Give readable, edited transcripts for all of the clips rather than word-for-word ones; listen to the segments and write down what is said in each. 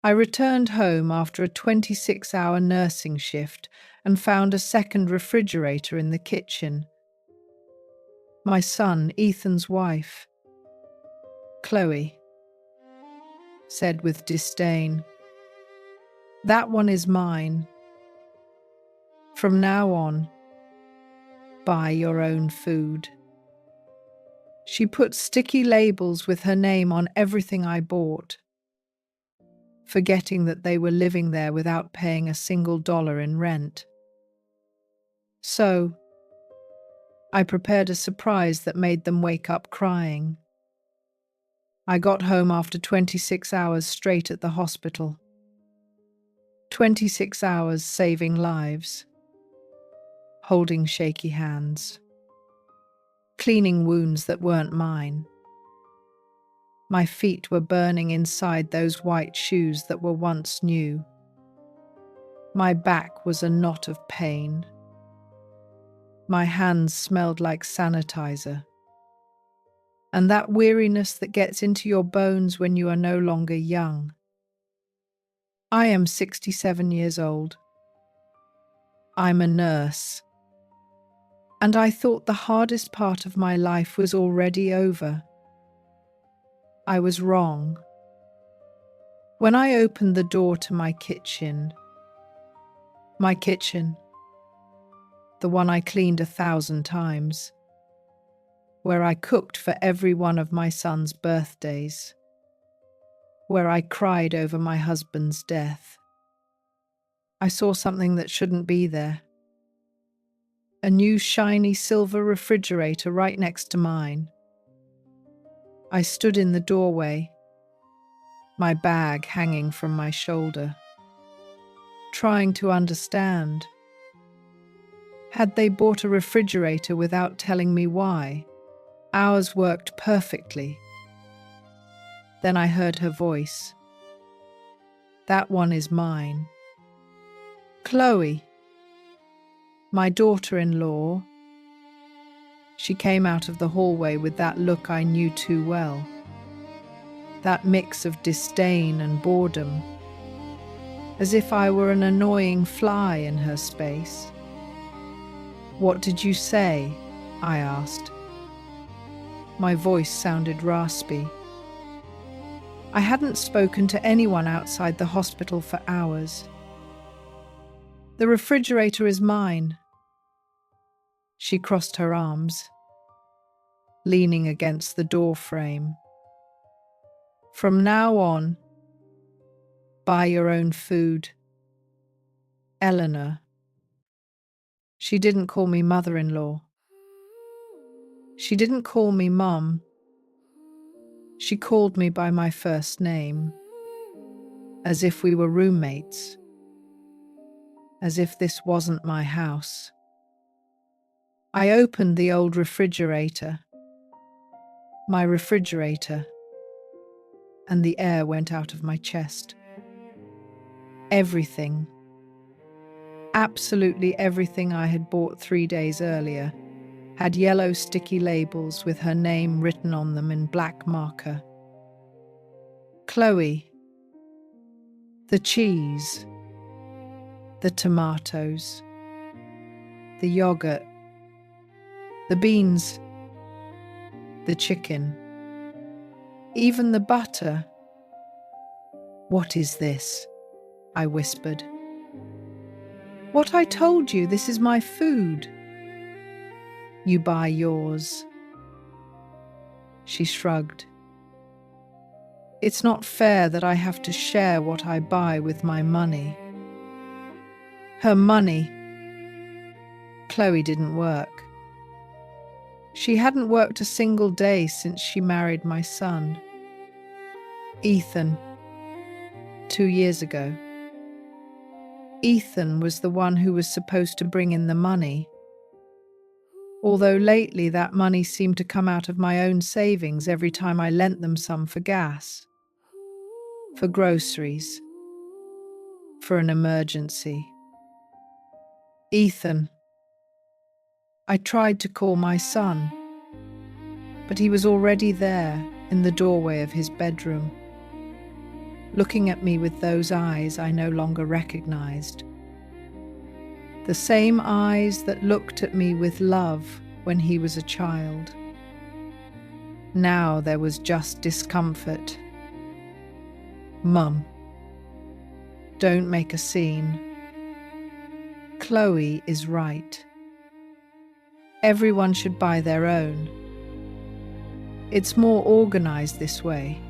I returned home after a 26-hour nursing shift and found a second refrigerator in the kitchen. My son, Ethan's wife, Chloe, said with disdain, "That one is mine. From now on, buy your own food." She put sticky labels with her name on everything I bought, forgetting that they were living there without paying a single dollar in rent. So, I prepared a surprise that made them wake up crying. I got home after 26 hours straight at the hospital. 26 hours saving lives, holding shaky hands, cleaning wounds that weren't mine. My feet were burning inside those white shoes that were once new. My back was a knot of pain. My hands smelled like sanitizer. And that weariness that gets into your bones when you are no longer young. I am 67 years old. I'm a nurse. And I thought the hardest part of my life was already over. I was wrong. When I opened the door to my kitchen, the one I cleaned 1,000 times, where I cooked for every one of my son's birthdays, where I cried over my husband's death, I saw something that shouldn't be there. A new shiny silver refrigerator right next to mine. I stood in the doorway, my bag hanging from my shoulder, trying to understand. Had they bought a refrigerator without telling me why? Ours worked perfectly. Then I heard her voice. "That one is mine." Chloe, my daughter-in-law. She came out of the hallway with that look I knew too well. That mix of disdain and boredom, as if I were an annoying fly in her space. "What did you say?" I asked. My voice sounded raspy. I hadn't spoken to anyone outside the hospital for hours. "The refrigerator is mine." She crossed her arms, leaning against the door frame. "From now on, buy your own food. Eleanor." She didn't call me mother-in-law. She didn't call me Mum. She called me by my first name, as if we were roommates, as if this wasn't my house. I opened the old refrigerator, my refrigerator, and the air went out of my chest. Everything, absolutely everything I had bought 3 days earlier, had yellow sticky labels with her name written on them in black marker. Chloe. The cheese, the tomatoes, the yogurt, the beans, the chicken, even the butter. "What is this?" I whispered. "What I told you, this is my food." "You buy yours." She shrugged. "It's not fair that I have to share what I buy with my money." Her money. Chloe didn't work. She hadn't worked a single day since she married my son, Ethan, 2 years ago. Ethan was the one who was supposed to bring in the money, although lately that money seemed to come out of my own savings every time I lent them some for gas, for groceries, for an emergency. Ethan. I tried to call my son, but he was already there in the doorway of his bedroom. looking at me with those eyes I no longer recognized. The same eyes that looked at me with love when he was a child. Now there was just discomfort. "Mum, don't make a scene. Chloe is right. Everyone should buy their own. It's more organized this way."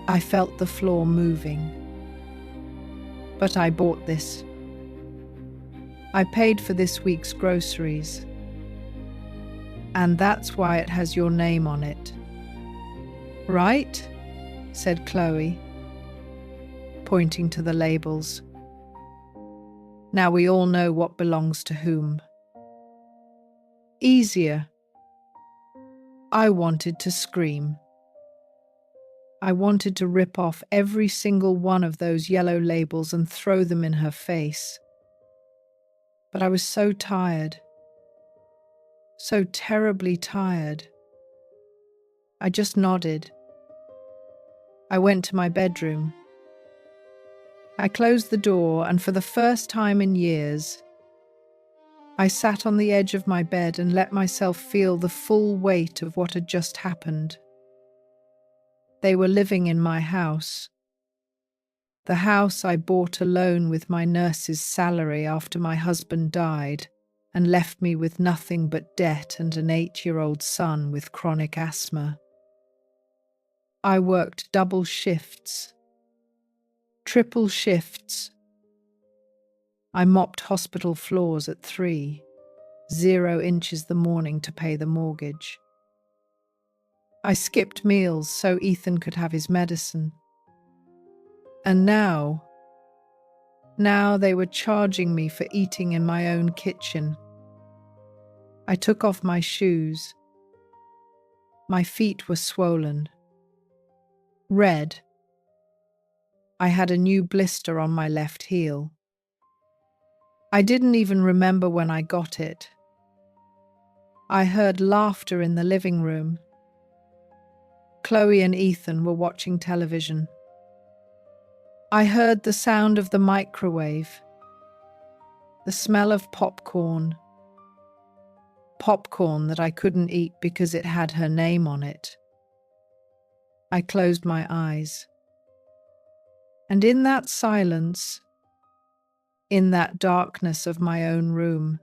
I felt the floor moving. "But I bought this. I paid for this week's groceries. And that's why it has your name on it." "Right?" said Chloe, pointing to the labels. "Now we all know what belongs to whom." Easier. I wanted to scream. I wanted to rip off every single one of those yellow labels and throw them in her face. But I was so tired. So terribly tired. I just nodded. I went to my bedroom. I closed the door, and for the first time in years, I sat on the edge of my bed and let myself feel the full weight of what had just happened. They were living in my house. The house I bought alone with my nurse's salary after my husband died and left me with nothing but debt and an 8-year-old son with chronic asthma. I worked double shifts, triple shifts. I mopped hospital floors at 3, 0 inches the morning to pay the mortgage. I skipped meals so Ethan could have his medicine. And now they were charging me for eating in my own kitchen. I took off my shoes. My feet were swollen, red. I had a new blister on my left heel. I didn't even remember when I got it. I heard laughter in the living room. Chloe and Ethan were watching television. I heard the sound of the microwave, the smell of popcorn that I couldn't eat because it had her name on it. I closed my eyes. And in that silence, in that darkness of my own room,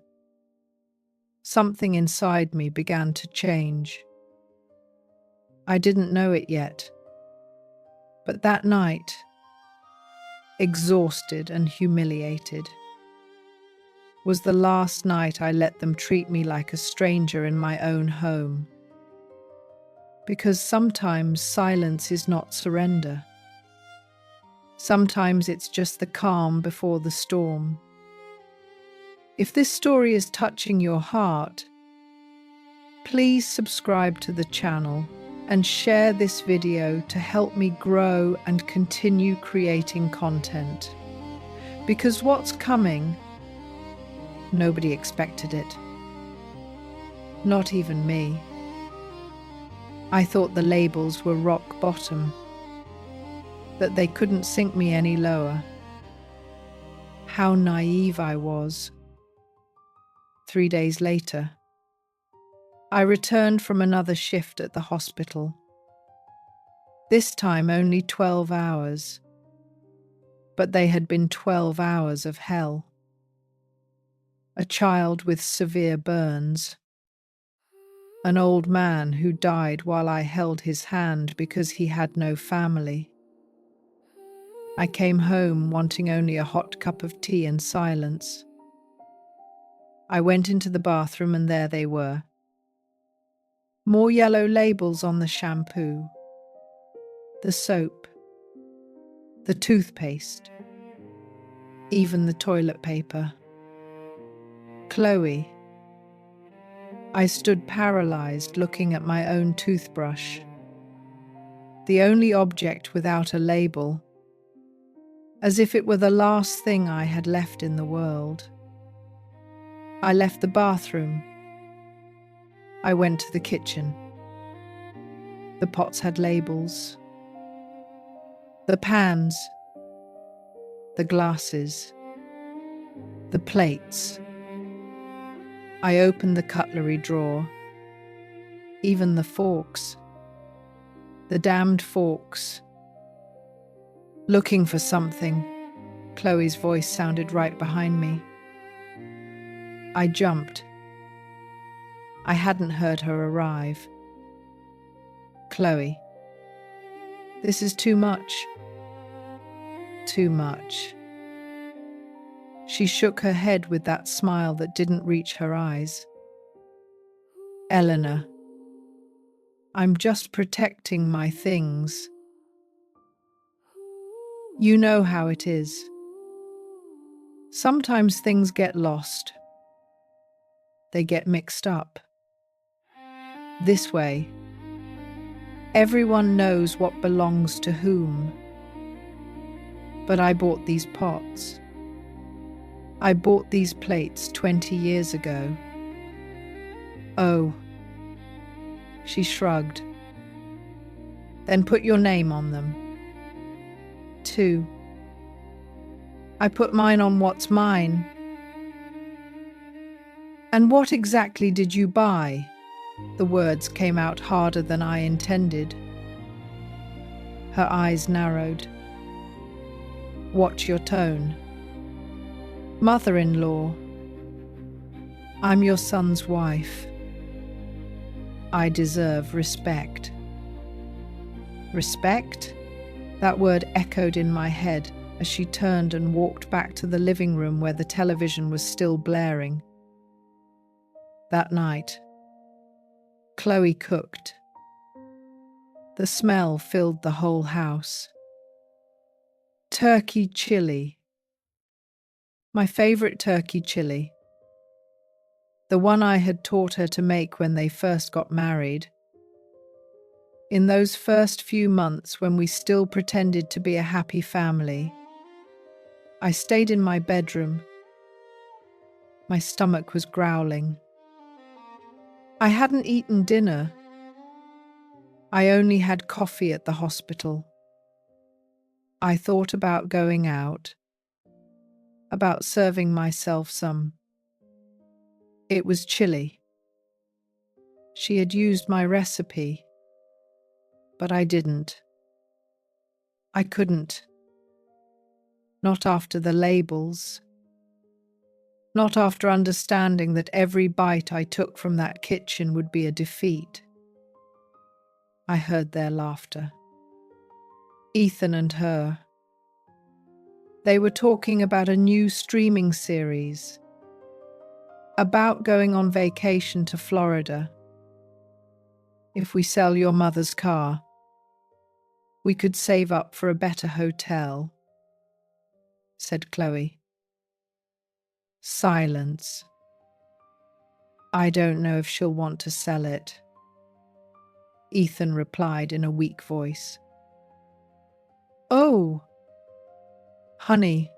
something inside me began to change. I didn't know it yet, but that night, exhausted and humiliated, was the last night I let them treat me like a stranger in my own home. Because sometimes silence is not surrender. Sometimes it's just the calm before the storm. If this story is touching your heart, please subscribe to the channel and share this video to help me grow and continue creating content. Because what's coming, nobody expected it. Not even me. I thought the labels were rock bottom, that they couldn't sink me any lower. How naive I was. 3 days later, I returned from another shift at the hospital. This time only 12 hours, but they had been 12 hours of hell. A child with severe burns. An old man who died while I held his hand because he had no family. I came home wanting only a hot cup of tea and silence. I went into the bathroom and there they were. More yellow labels on the shampoo, the soap, the toothpaste, even the toilet paper. Chloe. I stood paralyzed looking at my own toothbrush, the only object without a label, as if it were the last thing I had left in the world. I left the bathroom. I went to the kitchen. The pots had labels. The pans, the glasses, the plates. I opened the cutlery drawer, even the forks. The damned forks. Looking for something. Chloe's voice sounded right behind me. I jumped. I hadn't heard her arrive. Chloe. This is too much. Too much. She shook her head with that smile that didn't reach her eyes. Eleanor. I'm just protecting my things. You know how it is. Sometimes things get lost. They get mixed up. This way, everyone knows what belongs to whom. But I bought these pots. I bought these plates 20 years ago. Oh. She shrugged. Then put your name on them. 2. I put mine on what's mine. And what exactly did you buy? The words came out harder than I intended. Her eyes narrowed. Watch your tone. Mother-in-law. I'm your son's wife. I deserve respect. Respect? That word echoed in my head as she turned and walked back to the living room where the television was still blaring. That night, Chloe cooked. The smell filled the whole house. Turkey chili. My favorite turkey chili. The one I had taught her to make when they first got married. In those first few months when we still pretended to be a happy family, I stayed in my bedroom. My stomach was growling. I hadn't eaten dinner. I only had coffee at the hospital. I thought about going out, about serving myself some. It was chili. She had used my recipe, but I didn't. I couldn't. Not after the labels. Not after understanding that every bite I took from that kitchen would be a defeat. I heard their laughter. Ethan and her. They were talking about a new streaming series. About going on vacation to Florida. If we sell your mother's car, we could save up for a better hotel, said Chloe. Silence. I don't know if she'll want to sell it, Ethan replied in a weak voice. Oh, honey,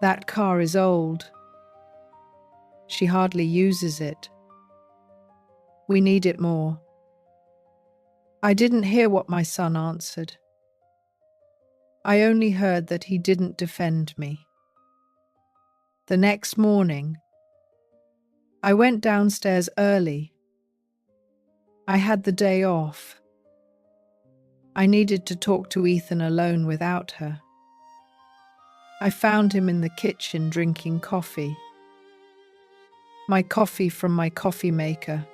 that car is old. She hardly uses it. We need it more. I didn't hear what my son answered. I only heard that he didn't defend me. The next morning, I went downstairs early. I had the day off. I needed to talk to Ethan alone without her. I found him in the kitchen drinking coffee. My coffee from my coffee maker,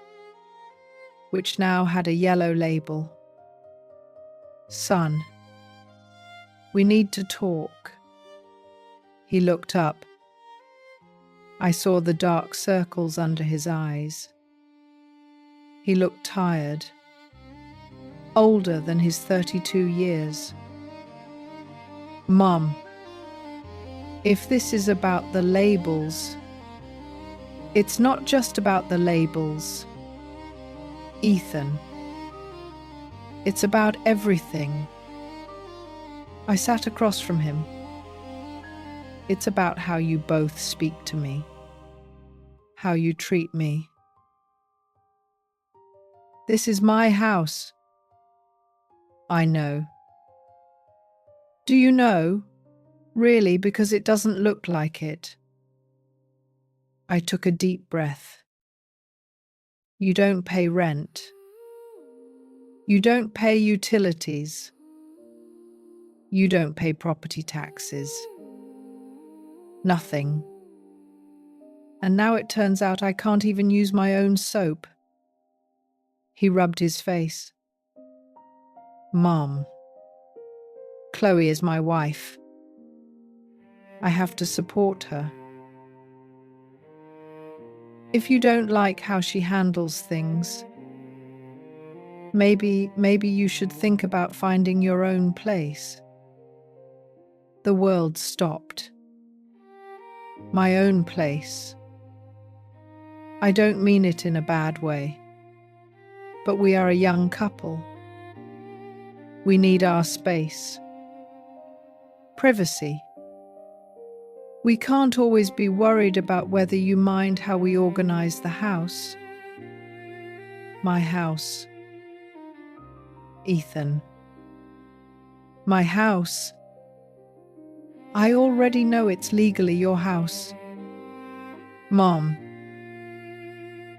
which now had a yellow label. Son, we need to talk. He looked up. I saw the dark circles under his eyes. He looked tired, older than his 32 years. Mom, if this is about the labels, it's not just about the labels. Ethan, it's about everything. I sat across from him. It's about how you both speak to me, how you treat me. This is my house. I know. Do you know? Really, because it doesn't look like it. I took a deep breath. You don't pay rent. You don't pay utilities. You don't pay property taxes. Nothing. And now it turns out I can't even use my own soap. He rubbed his face. Mom, Chloe is my wife. I have to support her. If you don't like how she handles things, maybe you should think about finding your own place. The world stopped. My own place. I don't mean it in a bad way, but we are a young couple. We need our space. Privacy. We can't always be worried about whether you mind how we organize the house. My house. Ethan. My house. I already know it's legally your house. Mom.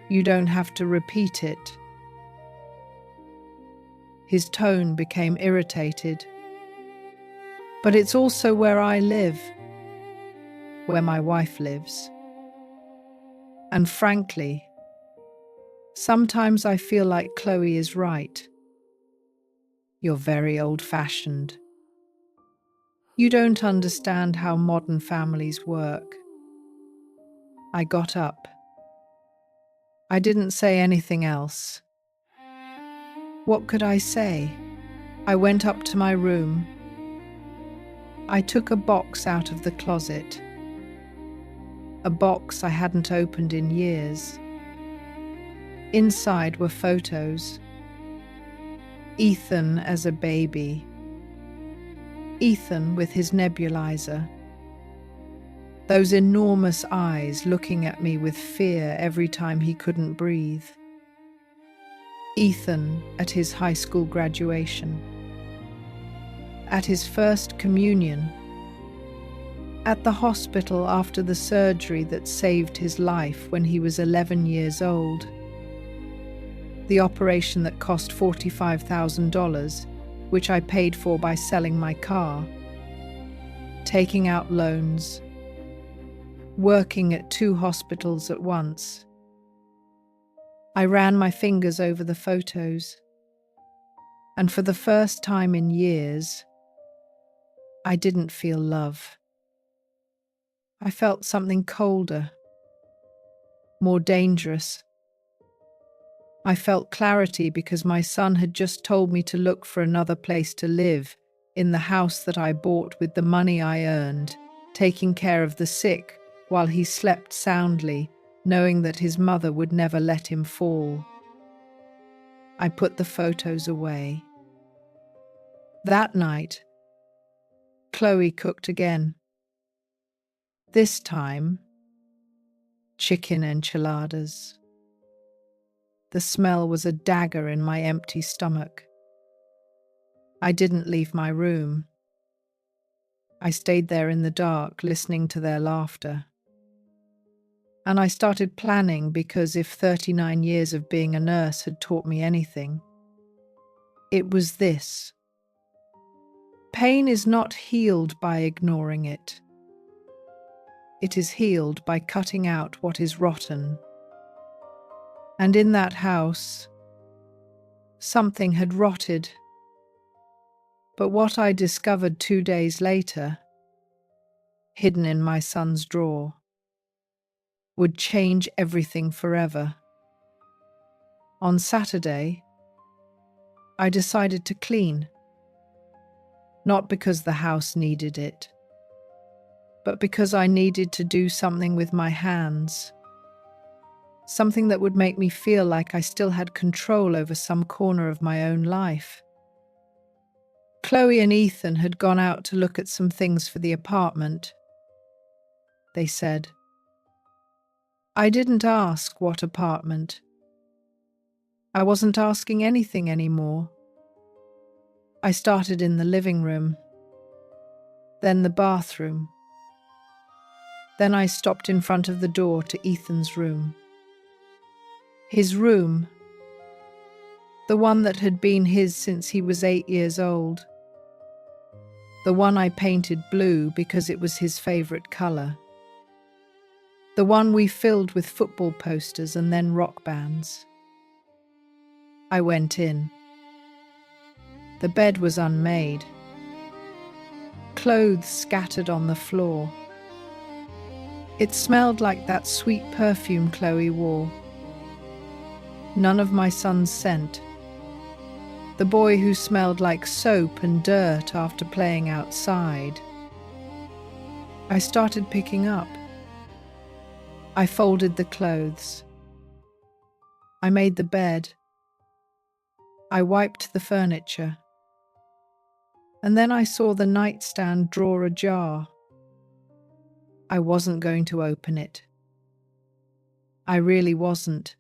You don't have to repeat it. His tone became irritated. But it's also where I live, where my wife lives. And frankly, sometimes I feel like Chloe is right. You're very old-fashioned. You don't understand how modern families work. I got up. I didn't say anything else. What could I say? I went up to my room. I took a box out of the closet. A box I hadn't opened in years. Inside were photos. Ethan as a baby. Ethan with his nebulizer. Those enormous eyes looking at me with fear every time he couldn't breathe. Ethan at his high school graduation. At his first communion. At the hospital after the surgery that saved his life when he was 11 years old. The operation that cost $45,000, which I paid for by selling my car. Taking out loans. Working at 2 hospitals at once. I ran my fingers over the photos. And for the first time in years, I didn't feel love. I felt something colder, more dangerous. I felt clarity because my son had just told me to look for another place to live, in the house that I bought with the money I earned, taking care of the sick while he slept soundly, knowing that his mother would never let him fall. I put the photos away. That night, Chloe cooked again. This time, chicken enchiladas. The smell was a dagger in my empty stomach. I didn't leave my room. I stayed there in the dark, listening to their laughter. And I started planning because if 39 years of being a nurse had taught me anything, it was this. Pain is not healed by ignoring it. It is healed by cutting out what is rotten. And in that house, something had rotted. But what I discovered 2 days later, hidden in my son's drawer, would change everything forever. On Saturday, I decided to clean. Not because the house needed it, but because I needed to do something with my hands. Something that would make me feel like I still had control over some corner of my own life. Chloe and Ethan had gone out to look at some things for the apartment. They said. I didn't ask what apartment. I wasn't asking anything anymore. I started in the living room. then the bathroom. Then I stopped in front of the door to Ethan's room. His room, the one that had been his since he was 8 years old. The one I painted blue because it was his favorite color. The one we filled with football posters and then rock bands. I went in. The bed was unmade. Clothes scattered on the floor. It smelled like that sweet perfume Chloe wore. None of my son's scent. The boy who smelled like soap and dirt after playing outside. I started picking up. I folded the clothes. I made the bed. I wiped the furniture. And then I saw the nightstand drawer ajar. I wasn't going to open it. I really wasn't.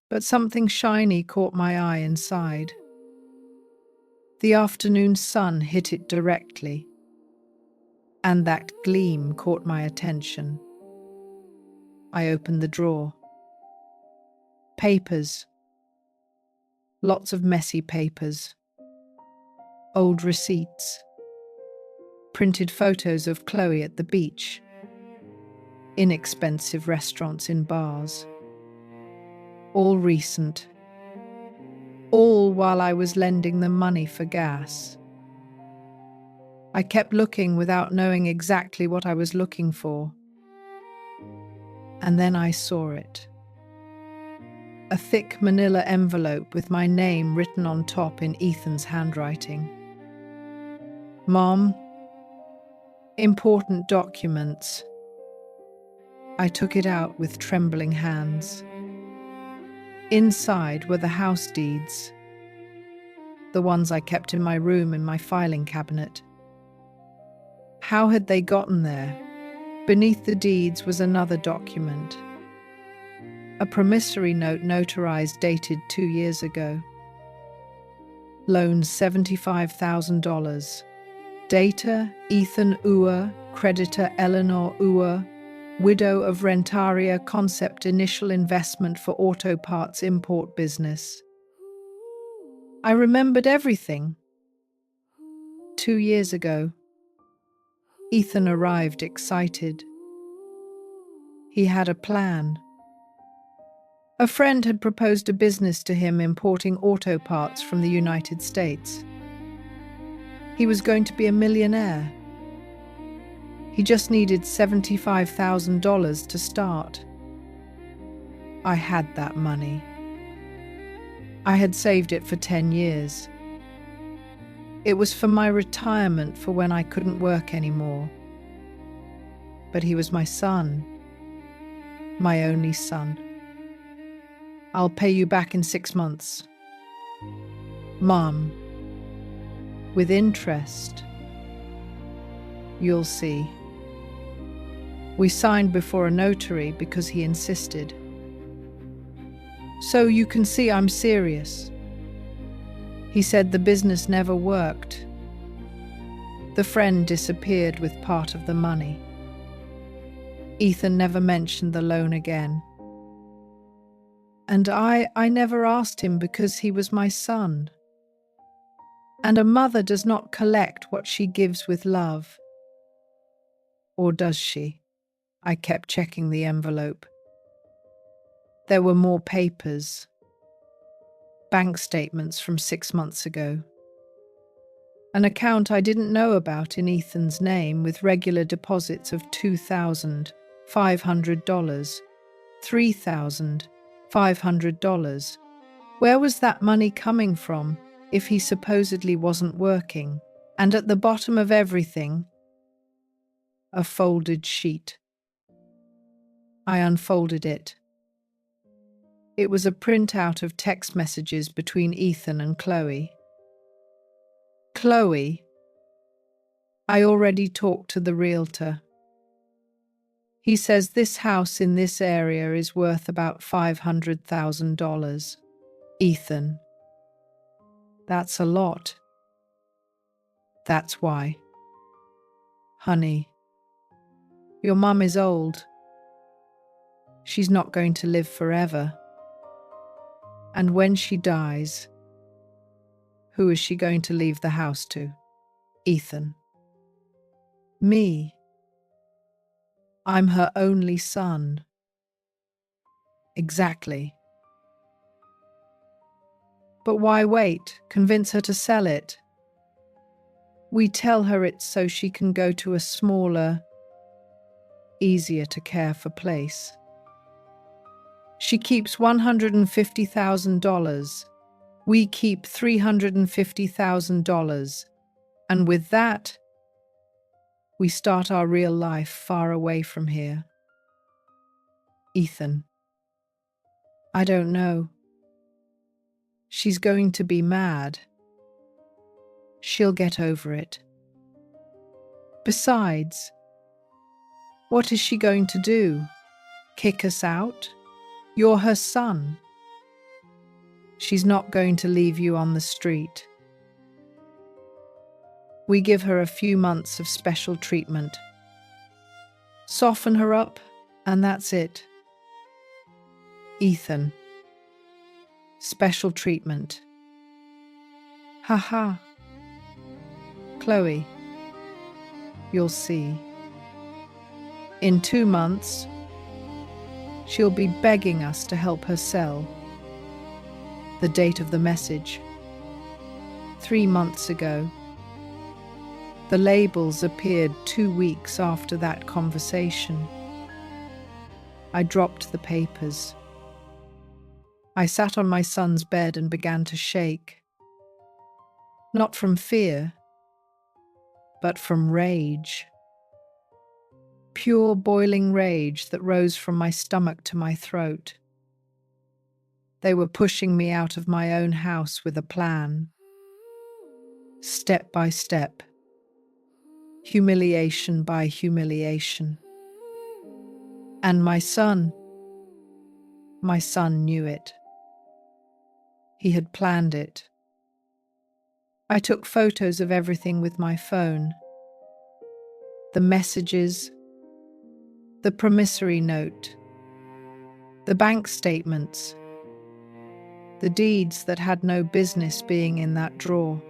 But something shiny caught my eye inside. The afternoon sun hit it directly, and that gleam caught my attention. I opened the drawer. Papers. Lots of messy papers. Old receipts. Printed photos of Chloe at the beach. Inexpensive restaurants in bars. All recent. All while I was lending them money for gas. I kept looking without knowing exactly what I was looking for. And then I saw it. A thick manila envelope with my name written on top in Ethan's handwriting. Mom, important documents. I took it out with trembling hands. Inside were the house deeds, the ones I kept in my room in my filing cabinet. How had they gotten there? Beneath the deeds was another document. A promissory note notarized dated 2 years ago. Loan $75,000. Data, Ethan Uer, creditor Eleanor Uer, widow of Rentaria Concept initial investment for auto parts import business. I remembered everything. 2 years ago, Ethan arrived excited. He had a plan. A friend had proposed a business to him importing auto parts from the United States. He was going to be a millionaire. He just needed $75,000 to start. I had that money. I had saved it for 10 years. It was for my retirement for when I couldn't work anymore. But he was my son, my only son. I'll pay you back in 6 months. Mom, with interest. You'll see. We signed before a notary because he insisted. So you can see I'm serious. He said the business never worked. The friend disappeared with part of the money. Ethan never mentioned the loan again. And I never asked him because he was my son. And a mother does not collect what she gives with love. Or does she? I kept checking the envelope. There were more papers. Bank statements from 6 months ago. An account I didn't know about in Ethan's name with regular deposits of $2,500, $3,500. Where was that money coming from if he supposedly wasn't working? And at the bottom of everything, a folded sheet. I unfolded it. It was a printout of text messages between Ethan and Chloe. Chloe, I already talked to the realtor. He says this house in this area is worth about $500,000. Ethan, that's a lot. That's why. Honey, your mum is old. She's not going to live forever. And when she dies, who is she going to leave the house to? Ethan. Me. I'm her only son. Exactly. But why wait? Convince her to sell it. We tell her it's so she can go to a smaller, easier to care for place. She keeps $150,000. We keep $350,000. And with that, we start our real life far away from here. Ethan. I don't know. She's going to be mad. She'll get over it. Besides, what is she going to do? Kick us out? You're her son. She's not going to leave you on the street. We give her a few months of special treatment. Soften her up, and that's it. Ethan. Special treatment. Ha ha. Chloe. You'll see. In 2 months, she'll be begging us to help her sell. The date of the message. 3 months ago. The labels appeared 2 weeks after that conversation. I dropped the papers. I sat on my son's bed and began to shake. Not from fear, but from rage. Pure boiling rage that rose from my stomach to my throat. They were pushing me out of my own house with a plan. Step by step. Humiliation by humiliation. And my son knew it. He had planned it. I took photos of everything with my phone. The messages, the promissory note, the bank statements, the deeds that had no business being in that drawer.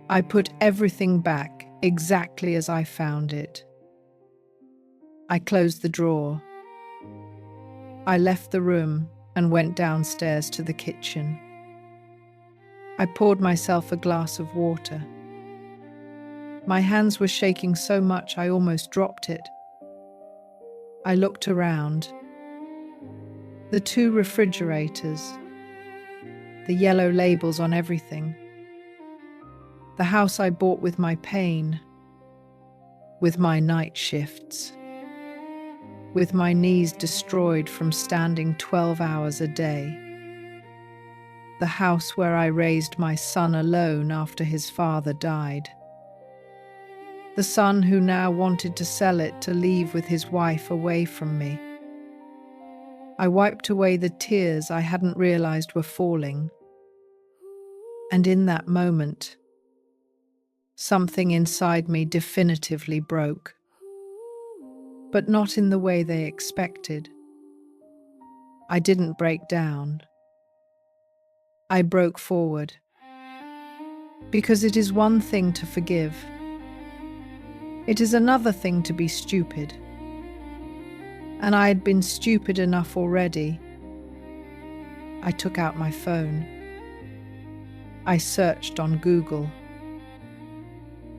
I put everything back exactly as I found it. I closed the drawer. I left the room and went downstairs to the kitchen. I poured myself a glass of water. My hands were shaking so much I almost dropped it. I looked around. The 2 refrigerators, the yellow labels on everything. The house I bought with my pain, with my night shifts, with my knees destroyed from standing 12 hours a day. The house where I raised my son alone after his father died. The son who now wanted to sell it to leave with his wife away from me. I wiped away the tears I hadn't realized were falling. And in that moment, something inside me definitively broke. But not in the way they expected. I didn't break down. I broke forward. Because it is one thing to forgive. It is another thing to be stupid. And I had been stupid enough already. I took out my phone. I searched on Google.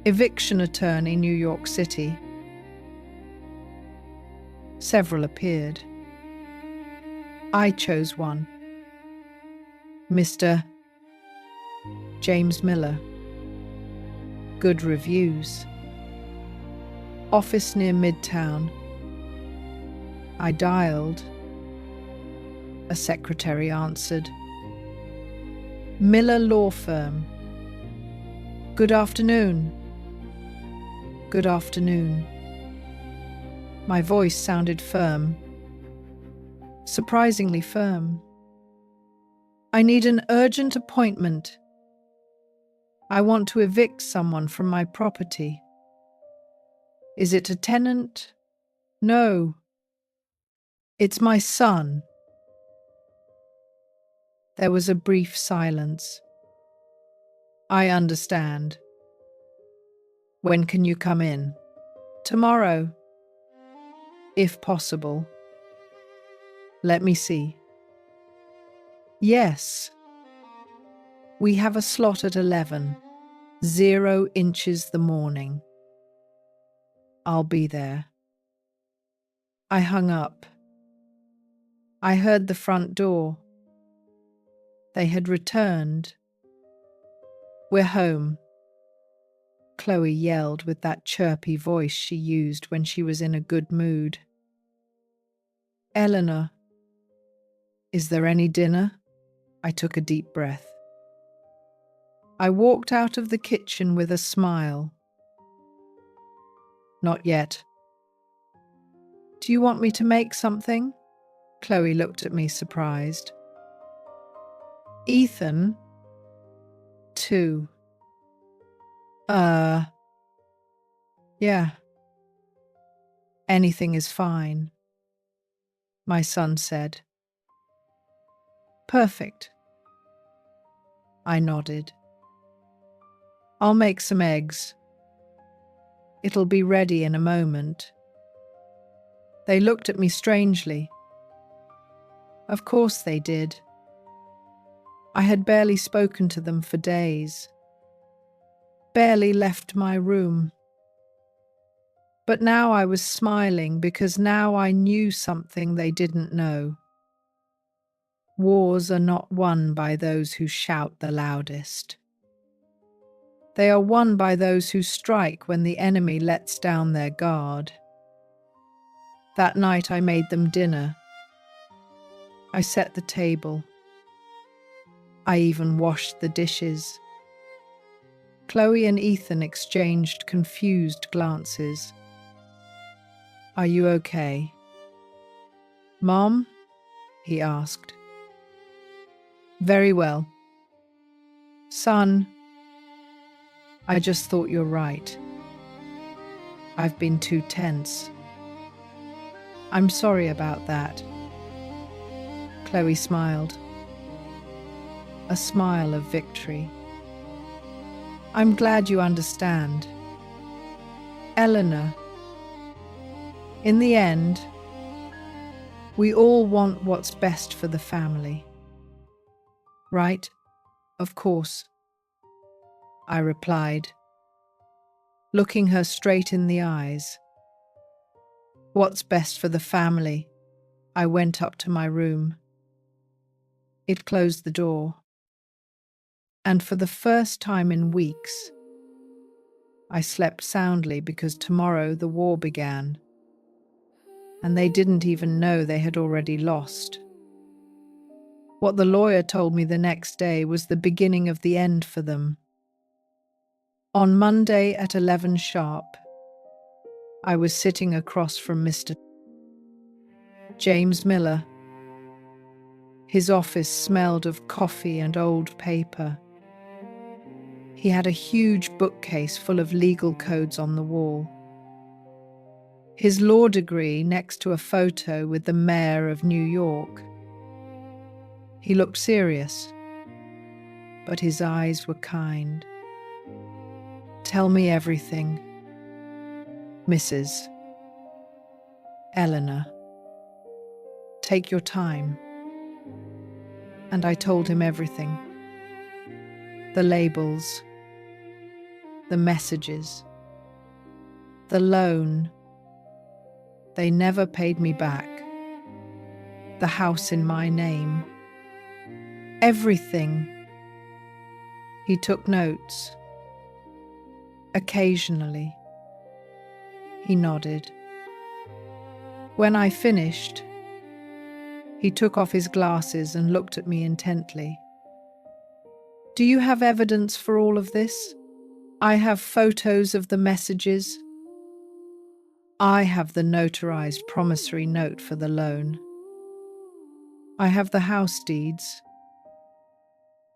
Eviction attorney, New York City. Several appeared. I chose one. Mr. James Miller. Good reviews. Office near Midtown. I dialed. A secretary answered. Miller Law Firm. Good afternoon. Good afternoon. My voice sounded firm. Surprisingly firm. I need an urgent appointment. I want to evict someone from my property. Is it a tenant? No, it's my son. There was a brief silence. I understand. When can you come in? Tomorrow, if possible. Let me see. Yes. We have a slot at 11. 0 inches the morning. I'll be there. I hung up. I heard the front door. They had returned. We're home, Chloe yelled with that chirpy voice she used when she was in a good mood. Eleanor, is there any dinner? I took a deep breath. I walked out of the kitchen with a smile. Not yet. Do you want me to make something? Chloe looked at me surprised. Ethan? 2. Yeah. Anything is fine, my son said. Perfect. I nodded. I'll make some eggs. It'll be ready in a moment. They looked at me strangely. Of course they did. I had barely spoken to them for days. Barely left my room. But now I was smiling because now I knew something they didn't know. Wars are not won by those who shout the loudest. They are won by those who strike when the enemy lets down their guard. That night I made them dinner. I set the table. I even washed the dishes. Chloe and Ethan exchanged confused glances. Are you okay? Mom? He asked. Very well. Son, I just thought you're right. I've been too tense. I'm sorry about that. Chloe smiled. A smile of victory. I'm glad you understand. Eleanor, in the end, we all want what's best for the family. Right? Of course, I replied, looking her straight in the eyes. What's best for the family? I went up to my room. It closed the door. And for the first time in weeks, I slept soundly because tomorrow the war began. And they didn't even know they had already lost. What the lawyer told me the next day was the beginning of the end for them. On Monday at 11 sharp, I was sitting across from Mr. James Miller. His office smelled of coffee and old paper. He had a huge bookcase full of legal codes on the wall. His law degree next to a photo with the mayor of New York. He looked serious, but his eyes were kind. Tell me everything, Mrs. Eleanor. Take your time. And I told him everything. The labels, the messages, the loan. They never paid me back. The house in my name. Everything. He took notes. Occasionally. He nodded. When I finished, he took off his glasses and looked at me intently. Do you have evidence for all of this? I have photos of the messages. I have the notarized promissory note for the loan. I have the house deeds.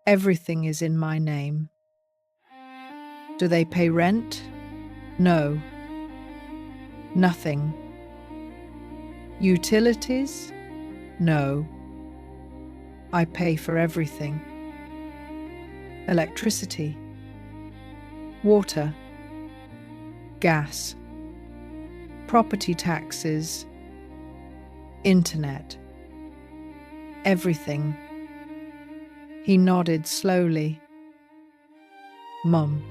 Everything is in my name. Do they pay rent? No. Nothing. Utilities? No. I pay for everything. Electricity, water, gas, property taxes, internet, everything. He nodded slowly. Mum,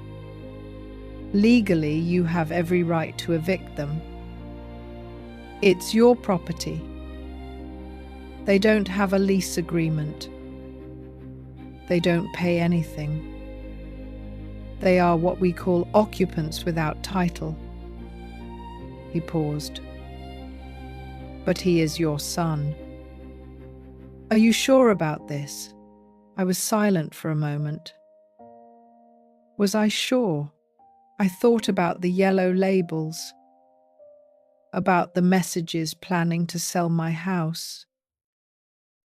legally you have every right to evict them. It's your property. They don't have a lease agreement. They don't pay anything. They are what we call occupants without title. He paused. But he is your son. Are you sure about this? I was silent for a moment. Was I sure? I thought about the yellow labels, about the messages planning to sell my house,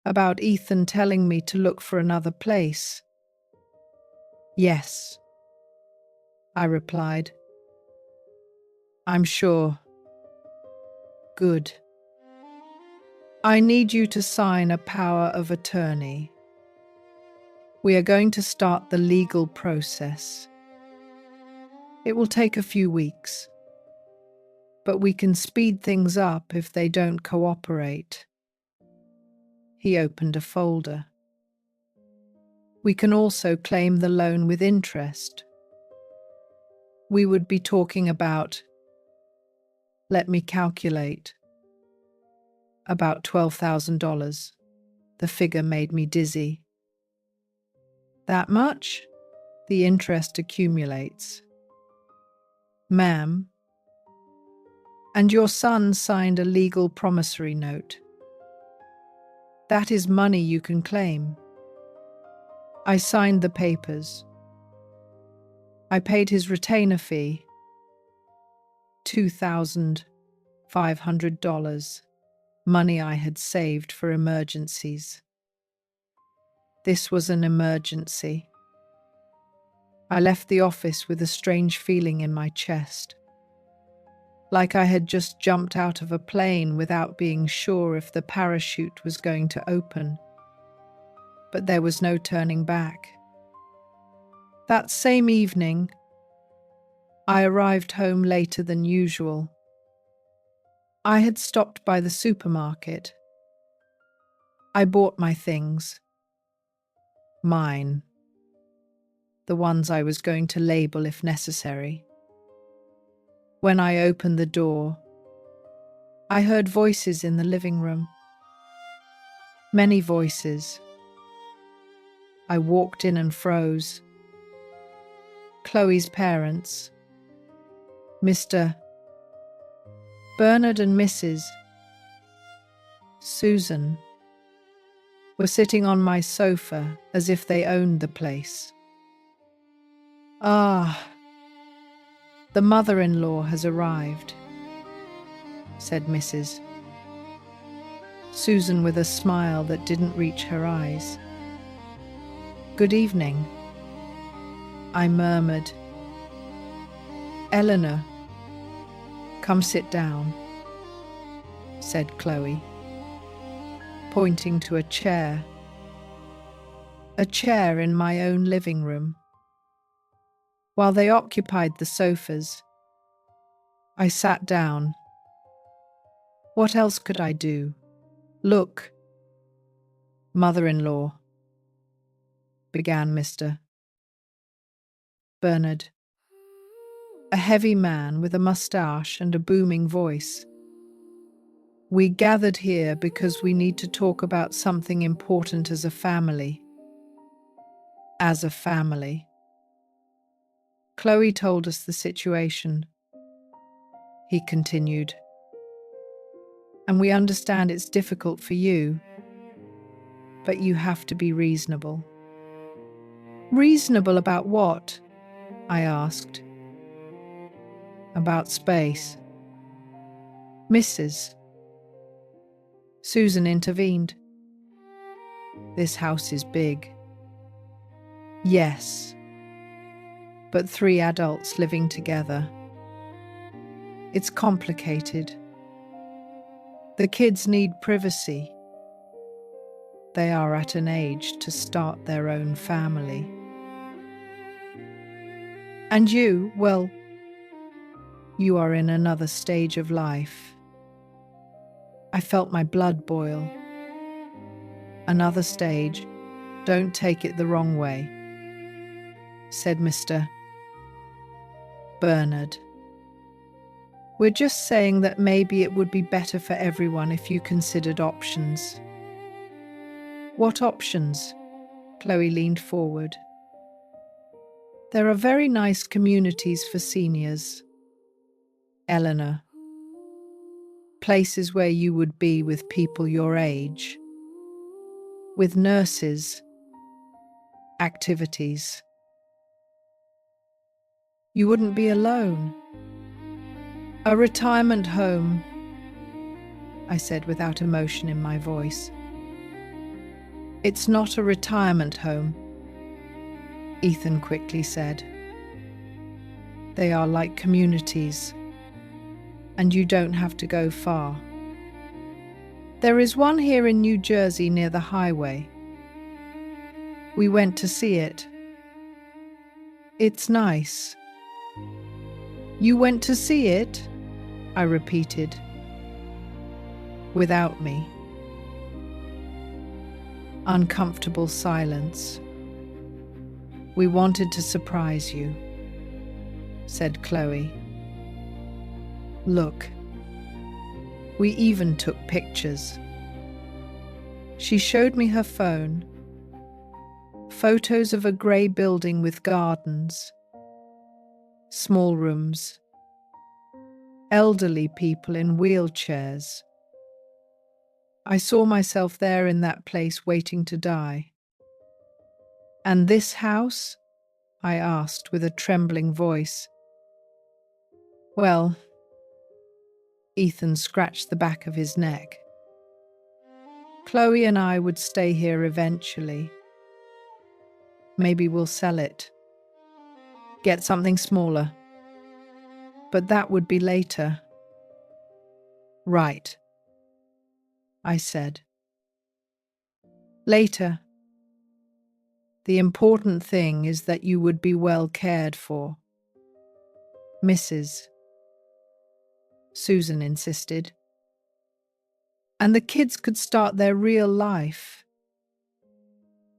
about Ethan telling me to look for another place. Yes, I replied. I'm sure. Good. I need you to sign a power of attorney. We are going to start the legal process. It will take a few weeks, but we can speed things up if they don't cooperate. He opened a folder. We can also claim the loan with interest. We would be talking about, let me calculate, about $12,000. The figure made me dizzy. That much? The interest accumulates. Ma'am, and your son signed a legal promissory note. That is money you can claim. I signed the papers. I paid his retainer fee, $2,500, money I had saved for emergencies. This was an emergency. I left the office with a strange feeling in my chest, like I had just jumped out of a plane without being sure if the parachute was going to open. But there was no turning back. That same evening, I arrived home later than usual. I had stopped by the supermarket. I bought my things. Mine. The ones I was going to label if necessary. When I opened the door, I heard voices in the living room. Many voices. I walked in and froze. Chloe's parents, Mr. Bernard and Mrs. Susan, were sitting on my sofa as if they owned the place. Ah, the mother-in-law has arrived, said Mrs. Susan with a smile that didn't reach her eyes. Good evening, I murmured. Eleanor, come sit down, said Chloe, pointing to a chair in my own living room. While they occupied the sofas, I sat down. What else could I do? Look, mother-in-law, began Mr. Bernard, a heavy man with a moustache and a booming voice. We gathered here because we need to talk about something important as a family. As a family. Chloe told us the situation. He continued. And we understand it's difficult for you, but you have to be reasonable. Reasonable about what? I asked. About space. Mrs. Susan intervened. This house is big. Yes, but 3 adults living together. It's complicated. The kids need privacy. They are at an age to start their own family. And you, well, you are in another stage of life. I felt my blood boil. Another stage, don't take it the wrong way, said Mr. Bernard. We're just saying that maybe it would be better for everyone if you considered options. What options? Chloe leaned forward. There are very nice communities for seniors, Eleanor. Places where you would be with people your age, with nurses, activities. You wouldn't be alone. A retirement home, I said without emotion in my voice. It's not a retirement home, Ethan quickly said. They are like communities, and you don't have to go far. There is one here in New Jersey near the highway. We went to see it. It's nice. You went to see it? I repeated. Without me. Uncomfortable silence. We wanted to surprise you, said Chloe. Look. We even took pictures. She showed me her phone. Photos of a grey building with gardens, small rooms, elderly people in wheelchairs. I saw myself there in that place waiting to die. And this house? I asked with a trembling voice. Well, Ethan scratched the back of his neck. Chloe and I would stay here eventually. Maybe we'll sell it. Get something smaller. But that would be later. Right, I said. Later. The important thing is that you would be well cared for. Mrs. Susan insisted. And the kids could start their real life.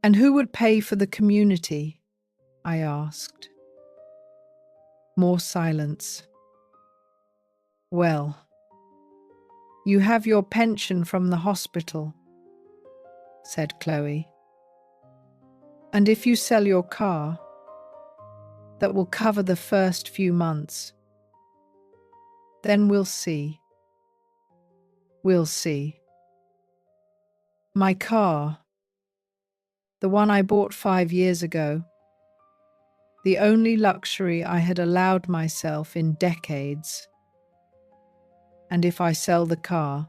And who would pay for the community? I asked. More silence. Well, you have your pension from the hospital, said Chloe. And if you sell your car, that will cover the first few months. Then we'll see. We'll see. My car, the one I bought 5 years ago, the only luxury I had allowed myself in decades. And if I sell the car,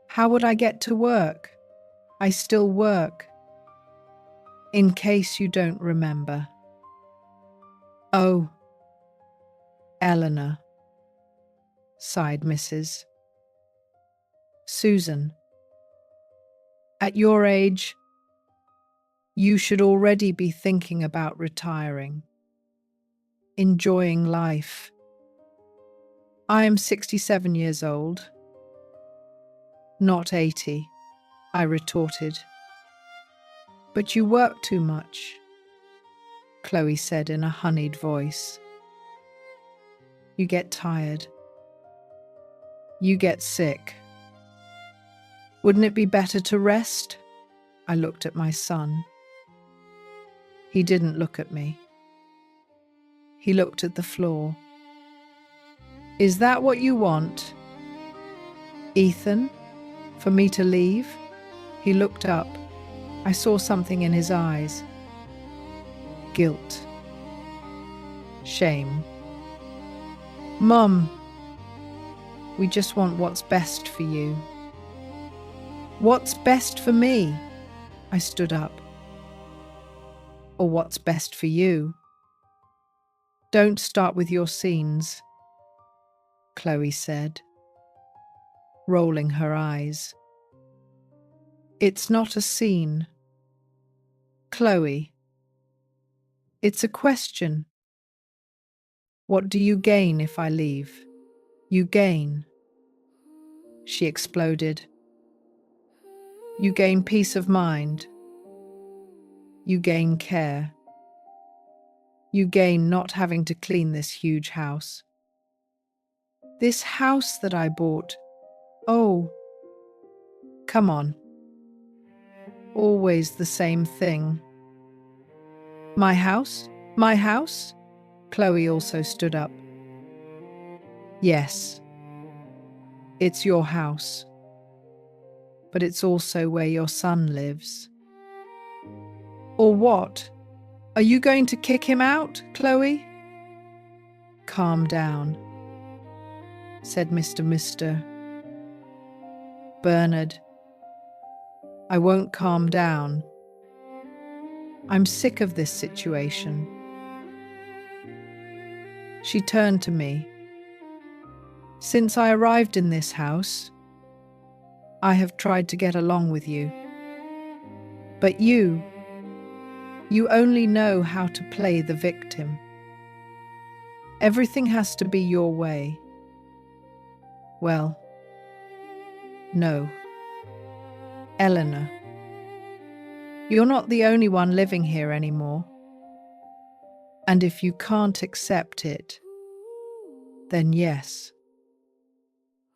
how would I get to work? I still work. In case you don't remember. Oh, Eleanor, sighed Mrs. Susan. At your age, you should already be thinking about retiring, enjoying life. I am 67 years old. Not 80, I retorted. But you work too much, Chloe said in a honeyed voice. You get tired. You get sick. Wouldn't it be better to rest? I looked at my son. He didn't look at me. He looked at the floor. Is that what you want, Ethan? For me to leave? He looked up. I saw something in his eyes. Guilt. Shame. Mum, we just want what's best for you. What's best for me? I stood up. Or what's best for you? Don't start with your scenes. Chloe said, rolling her eyes. It's not a scene. Chloe, it's a question. What do you gain if I leave? You gain, she exploded. You gain peace of mind. You gain care. You gain not having to clean this huge house. This house that I bought. Oh, come on. Always the same thing. My house? My house? Chloe also stood up. Yes, it's your house. But it's also where your son lives. Or what? Are you going to kick him out, Chloe? Calm down, said Mr. Bernard. I won't calm down. I'm sick of this situation. She turned to me. Since I arrived in this house, I have tried to get along with you. But you only know how to play the victim. Everything has to be your way. Well, no. Eleanor, you're not the only one living here anymore. And if you can't accept it, then yes.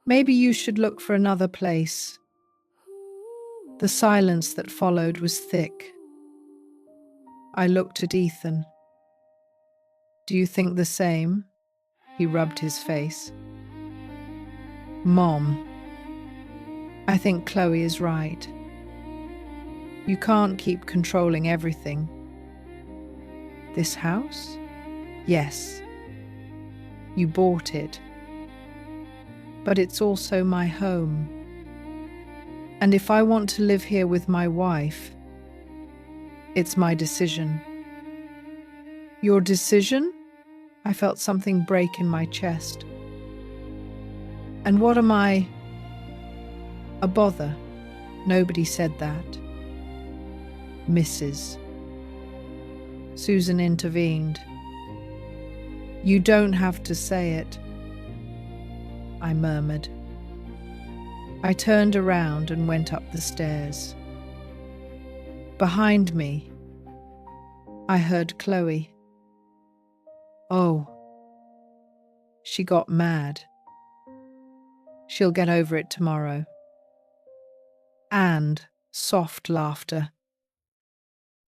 Maybe you should look for another place. The silence that followed was thick. I looked at Ethan. Do you think the same? He rubbed his face. Mom, I think Chloe is right. You can't keep controlling everything. This house? Yes. You bought it. But it's also my home. And if I want to live here with my wife, it's my decision. Your decision? I felt something break in my chest. And what am I? A bother. Nobody said that. Mrs. Susan intervened. You don't have to say it, I murmured. I turned around and went up the stairs. Behind me, I heard Chloe. Oh, she got mad. She'll get over it tomorrow. And soft laughter.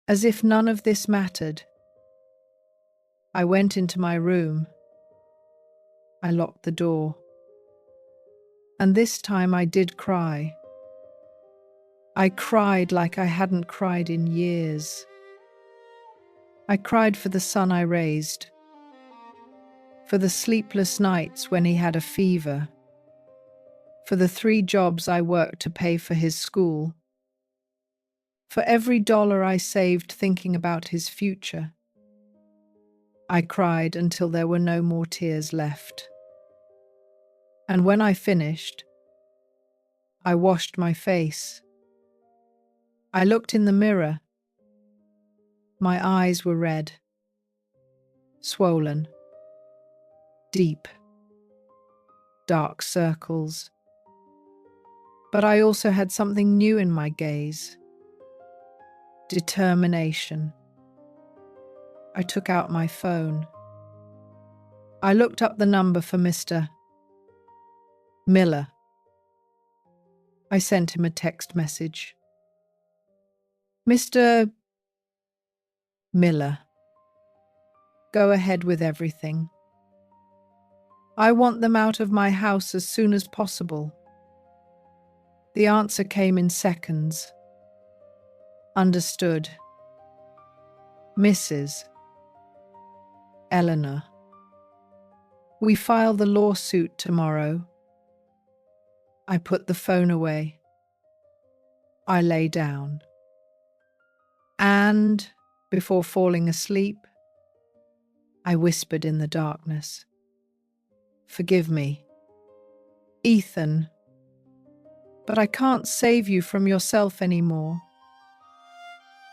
As if none of this mattered. I went into my room. I locked the door. And this time I did cry. I cried like I hadn't cried in years. I cried for the son I raised, for the sleepless nights when he had a fever, for the 3 jobs I worked to pay for his school, for every dollar I saved thinking about his future. I cried until there were no more tears left. And when I finished, I washed my face. I looked in the mirror. My eyes were red, swollen, deep, dark circles. But I also had something new in my gaze. Determination. I took out my phone. I looked up the number for Mr. Miller. I sent him a text message. Mr. Miller, go ahead with everything. I want them out of my house as soon as possible. The answer came in seconds. Understood. Mrs. Eleanor. We file the lawsuit tomorrow. I put the phone away. I lay down. And, before falling asleep, I whispered in the darkness, forgive me. Ethan, but I can't save you from yourself anymore.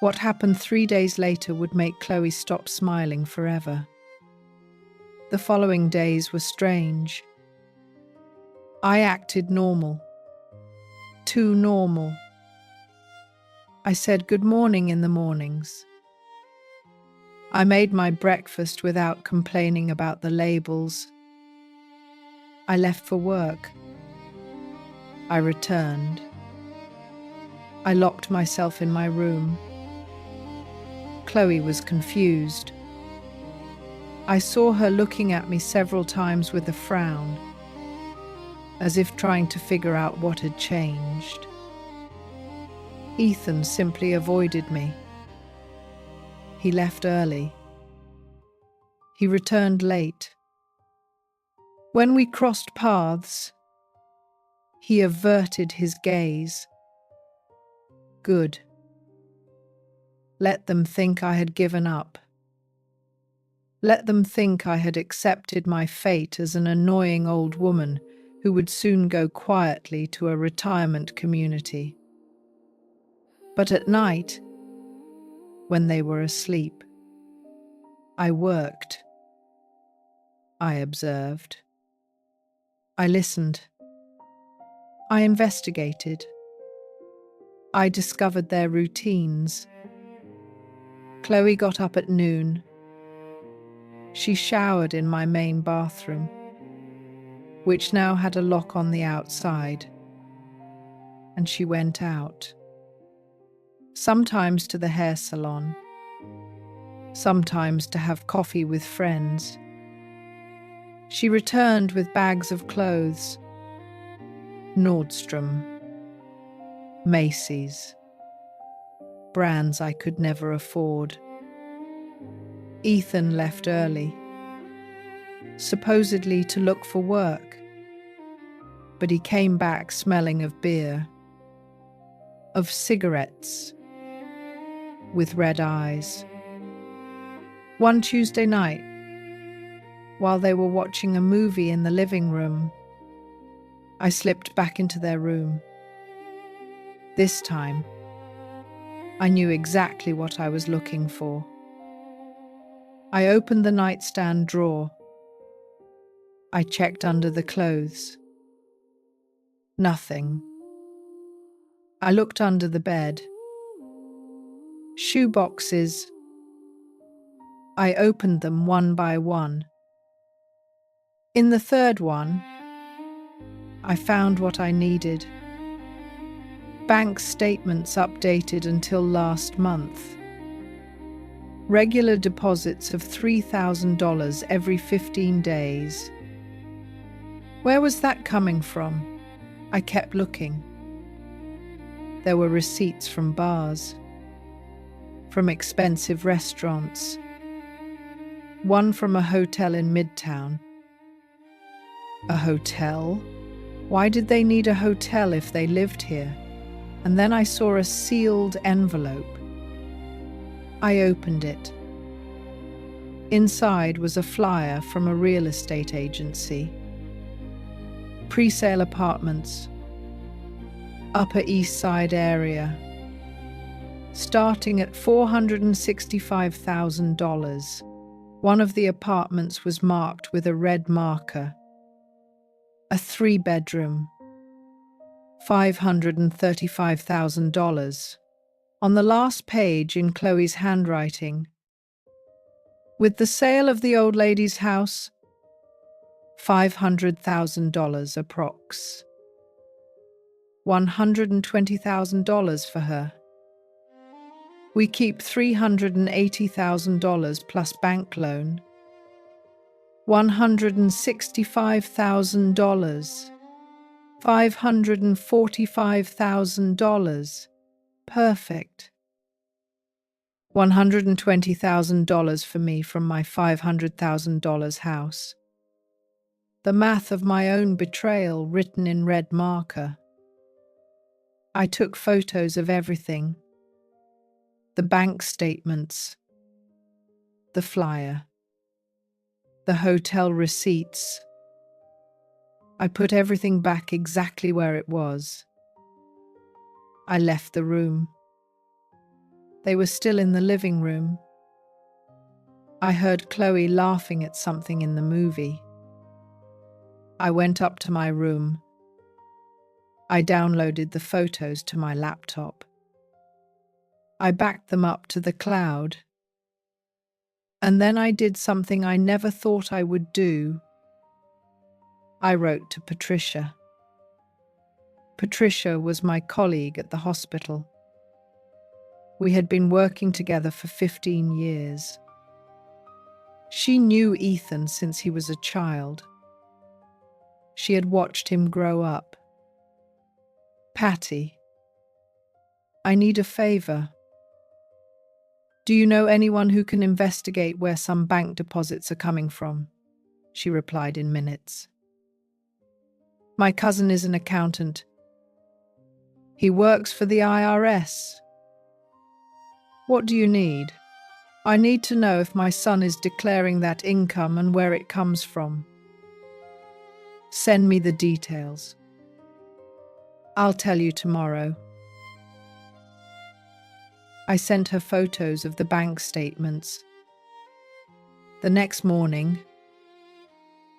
What happened 3 days later would make Chloe stop smiling forever. The following days were strange. I acted normal. Too normal. I said good morning in the mornings. I made my breakfast without complaining about the labels. I left for work. I returned. I locked myself in my room. Chloe was confused. I saw her looking at me several times with a frown, as if trying to figure out what had changed. Ethan simply avoided me. He left early. He returned late. When we crossed paths, he averted his gaze. Good. Let them think I had given up. Let them think I had accepted my fate as an annoying old woman who would soon go quietly to a retirement community. But at night, when they were asleep, I worked. I observed. I listened. I investigated. I discovered their routines. Chloe got up at noon. She showered in my main bathroom, which now had a lock on the outside, and she went out. Sometimes to the hair salon, sometimes to have coffee with friends. She returned with bags of clothes. Nordstrom, Macy's, brands I could never afford. Ethan left early, supposedly to look for work, but he came back smelling of beer, of cigarettes, with red eyes. One Tuesday night, while they were watching a movie in the living room, I slipped back into their room. This time, I knew exactly what I was looking for. I opened the nightstand drawer. I checked under the clothes. Nothing. I looked under the bed. Shoe boxes. I opened them one by one. In the third one, I found what I needed. Bank statements updated until last month. Regular deposits of $3,000 every 15 days. Where was that coming from? I kept looking. There were receipts from bars, from expensive restaurants, one from a hotel in Midtown. A hotel? Why did they need a hotel if they lived here? And then I saw a sealed envelope. I opened it. Inside was a flyer from a real estate agency. Pre-sale apartments, Upper East Side area, starting at $465,000. One of the apartments was marked with a red marker. A 3-bedroom, $535,000. On the last page in Chloe's handwriting, with the sale of the old lady's house, $500,000 approx. $120,000 for her. We keep $380,000 plus bank loan. $165,000. $545,000. Perfect. $120,000 for me from my $500,000 house. The math of my own betrayal written in red marker. I took photos of everything. The bank statements, the flyer, the hotel receipts, I put everything back exactly where it was. I left the room. They were still in the living room. I heard Chloe laughing at something in the movie. I went up to my room. I downloaded the photos to my laptop. I backed them up to the cloud. And then I did something I never thought I would do. I wrote to Patricia. Patricia was my colleague at the hospital. We had been working together for 15 years. She knew Ethan since he was a child. She had watched him grow up. Patty, I need a favor. Do you know anyone who can investigate where some bank deposits are coming from? She replied in minutes. My cousin is an accountant. He works for the IRS. What do you need? I need to know if my son is declaring that income and where it comes from. Send me the details. I'll tell you tomorrow. I sent her photos of the bank statements. The next morning,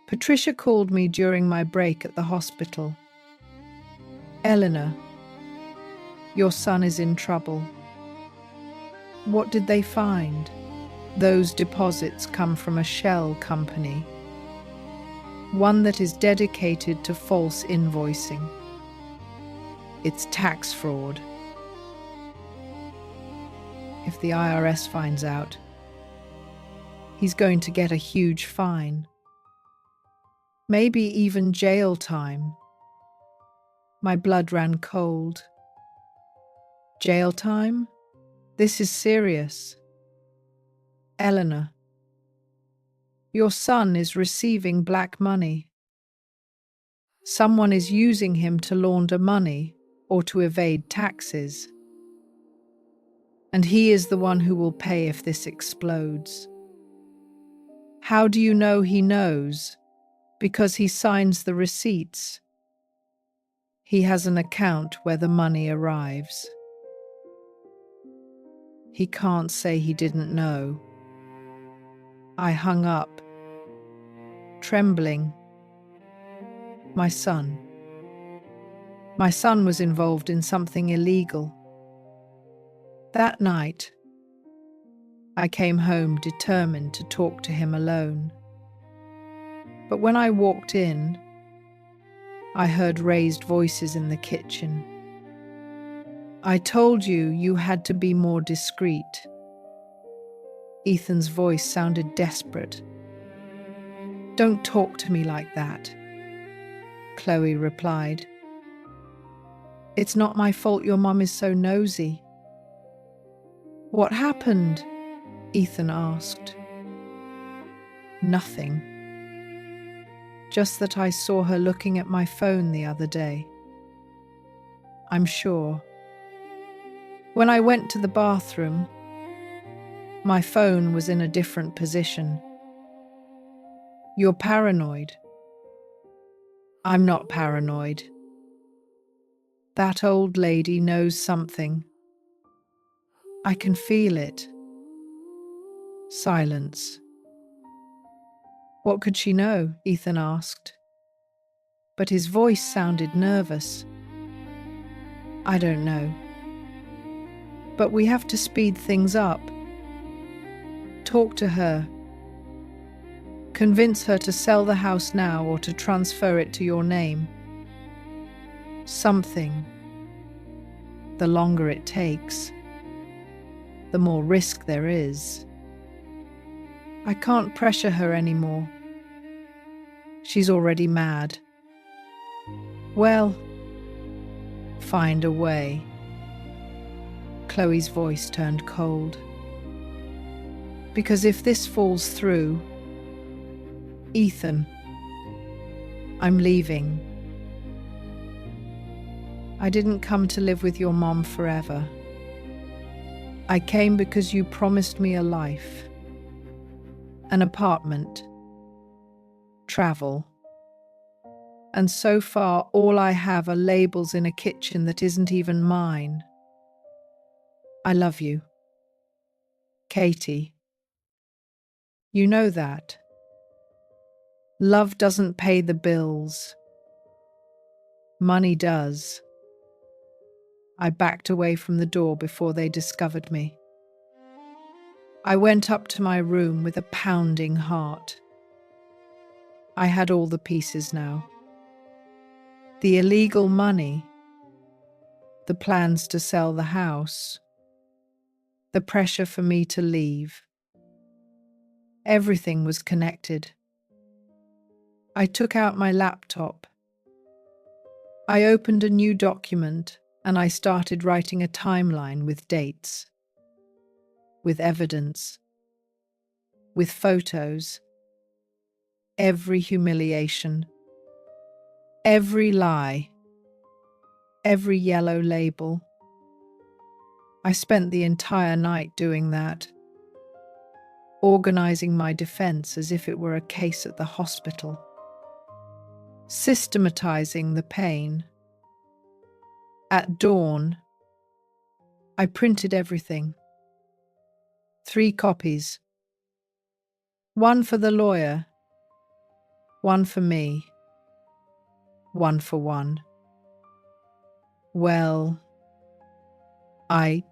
Patricia called me during my break at the hospital. Eleanor, your son is in trouble. What did they find? Those deposits come from a shell company, one that is dedicated to false invoicing. It's tax fraud. If the IRS finds out, he's going to get a huge fine. Maybe even jail time. My blood ran cold. Jail time? This is serious. Eleanor, your son is receiving black money. Someone is using him to launder money or to evade taxes. And he is the one who will pay if this explodes. How do you know he knows? Because he signs the receipts. He has an account where the money arrives. He can't say he didn't know. I hung up, trembling. My son. My son was involved in something illegal. That night, I came home determined to talk to him alone. But when I walked in, I heard raised voices in the kitchen. I told you you had to be more discreet. Ethan's voice sounded desperate. Don't talk to me like that, Chloe replied. It's not my fault your mum is so nosy. What happened? Ethan asked. Nothing. Just that I saw her looking at my phone the other day. I'm sure. When I went to the bathroom, my phone was in a different position. You're paranoid. I'm not paranoid. That old lady knows something. I can feel it. Silence. What could she know? Ethan asked. But his voice sounded nervous. I don't know. But we have to speed things up. Talk to her. Convince her to sell the house now or to transfer it to your name. Something. The longer it takes, the more risk there is. I can't pressure her anymore. She's already mad. Well, find a way. Chloe's voice turned cold. Because if this falls through, Ethan, I'm leaving. I didn't come to live with your mom forever. I came because you promised me a life, an apartment, travel, And so far, all I have are labels in a kitchen that isn't even mine. I love you, Katie. You know that. Love doesn't pay the bills. Money does. I backed away from the door before they discovered me. I went up to my room with a pounding heart. I had all the pieces now. The illegal money, the plans to sell the house, the pressure for me to leave. Everything was connected. I took out my laptop. I opened a new document and I started writing a timeline with dates, with evidence, with photos, every humiliation, every lie, every yellow label. I spent the entire night doing that, organizing my defense as if it were a case at the hospital, systematizing the pain. At dawn, I printed everything. 3 copies. One for the lawyer, one for me, one for one. Well, I